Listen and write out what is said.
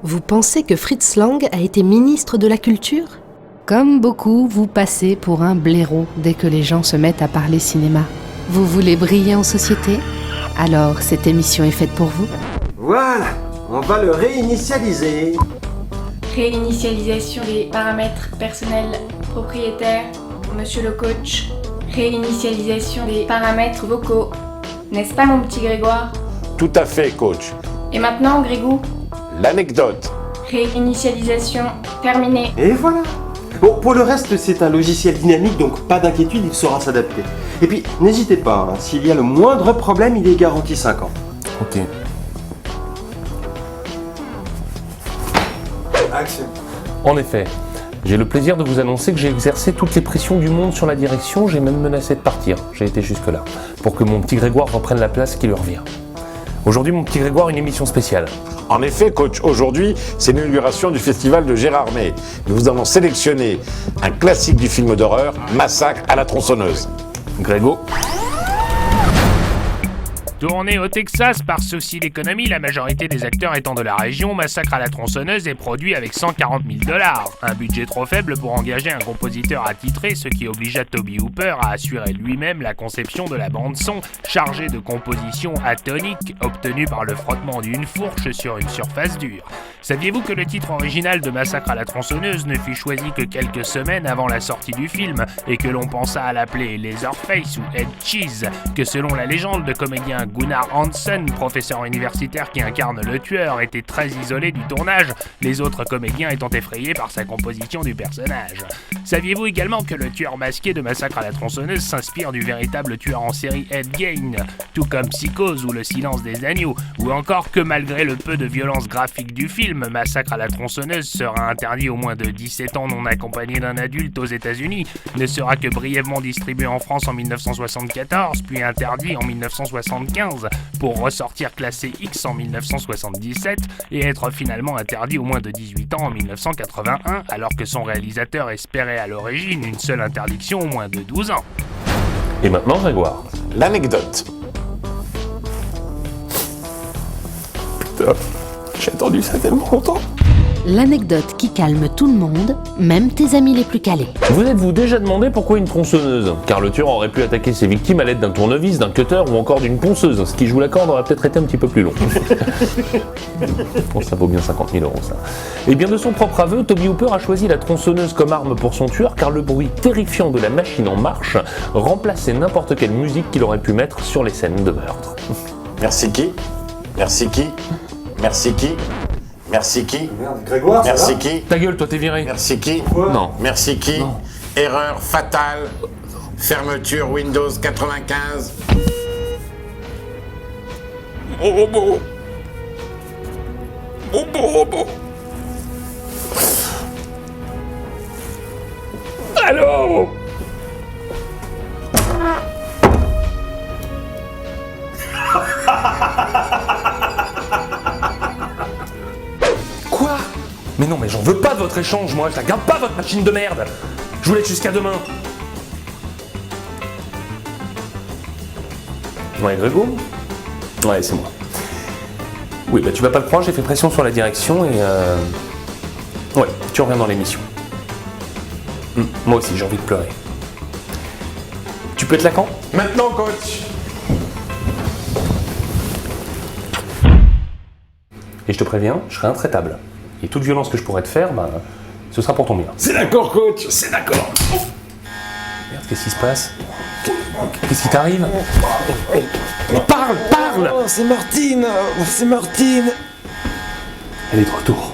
Vous pensez que Fritz Lang a été ministre de la Culture ? Comme beaucoup, vous passez pour un blaireau dès que les gens se mettent à parler cinéma. Vous voulez briller en société ? Alors cette émission est faite pour vous. Voilà, on va le réinitialiser. Réinitialisation des paramètres personnels propriétaires, monsieur le coach. Réinitialisation des paramètres vocaux. N'est-ce pas mon petit Grégoire ? Tout à fait, coach. Et maintenant, Grégou ? L'anecdote. Réinitialisation terminée. Et voilà. Bon, pour le reste, c'est un logiciel dynamique, donc pas d'inquiétude, il saura s'adapter. Et puis, n'hésitez pas, hein, s'il y a le moindre problème, il est garanti 5 ans. Ok. Action. En effet, j'ai le plaisir de vous annoncer que j'ai exercé toutes les pressions du monde sur la direction, j'ai même menacé de partir, j'ai été jusque-là, pour que mon petit Grégoire reprenne la place qui lui revient. Aujourd'hui, mon petit Grégoire, une émission spéciale. En effet, coach, aujourd'hui, c'est l'inauguration du festival de Gérardmer. Nous avons sélectionné un classique du film d'horreur, Massacre à la tronçonneuse. Grégo. Tourné au Texas par Souci d'économie, la majorité des acteurs étant de la région, Massacre à la tronçonneuse est produit avec 140 000 $. Un budget trop faible pour engager un compositeur attitré, ce qui obligea Toby Hooper à assurer lui-même la conception de la bande-son, chargée de compositions atoniques, obtenue par le frottement d'une fourche sur une surface dure. Saviez-vous que le titre original de Massacre à la tronçonneuse ne fut choisi que quelques semaines avant la sortie du film, et que l'on pensa à l'appeler Leatherface ou Head Cheese, que selon la légende, le comédien Gunnar Hansen, professeur universitaire qui incarne le tueur, était très isolé du tournage, les autres comédiens étant effrayés par sa composition du personnage. Saviez-vous également que le tueur masqué de Massacre à la tronçonneuse s'inspire du véritable tueur en série Ed Gein, tout comme Psychose ou Le silence des agneaux, ou encore que malgré le peu de violence graphique du film, Massacre à la tronçonneuse sera interdit aux moins de 17 ans non accompagné d'un adulte aux États-Unis, ne sera que brièvement distribué en France en 1974, puis interdit en 1975, pour ressortir classé X en 1977 et être finalement interdit aux moins de 18 ans en 1981, alors que son réalisateur espérait à l'origine une seule interdiction aux moins de 12 ans. Et maintenant, Grégoire. L'anecdote. Putain, j'ai attendu ça tellement longtemps. L'anecdote qui calme tout le monde, même tes amis les plus calés. Vous êtes-vous déjà demandé pourquoi une tronçonneuse ? Car le tueur aurait pu attaquer ses victimes à l'aide d'un tournevis, d'un cutter ou encore d'une ponceuse, ce qui, je vous l'accorde, aurait peut-être été un petit peu plus long. Bon, ça vaut bien 50 000 € ça. Et bien de son propre aveu, Toby Hooper a choisi la tronçonneuse comme arme pour son tueur, car le bruit terrifiant de la machine en marche remplaçait n'importe quelle musique qu'il aurait pu mettre sur les scènes de meurtre. Merci qui ? Merci qui ? Merci qui ? Merci qui ? Merde, Grégoire, Merci ça va ? qui ? Ta gueule, toi t'es viré. Merci qui ? Non. Merci qui ? Non. Erreur fatale. Fermeture Windows 95. Mon robot. Mon beau robot. Allô ? Quoi ? Mais non, mais j'en veux pas de votre échange, moi, je la garde pas, votre machine de merde. Je vous laisse jusqu'à demain. Ouais, Grégo ? Ouais, c'est moi. Oui, bah tu vas pas le croire, j'ai fait pression sur la direction et ouais, tu reviens dans l'émission. Moi aussi, j'ai envie de pleurer. Tu peux être là quand ? Maintenant, coach. Et je te préviens, je serai intraitable. Et toute violence que je pourrais te faire, bah, ce sera pour ton bien. C'est d'accord, coach. C'est d'accord. Merde, qu'est-ce qui se passe ? Qu'est-ce qui t'arrive ? Mais parle ! Oh, c'est Martine. Elle est de retour.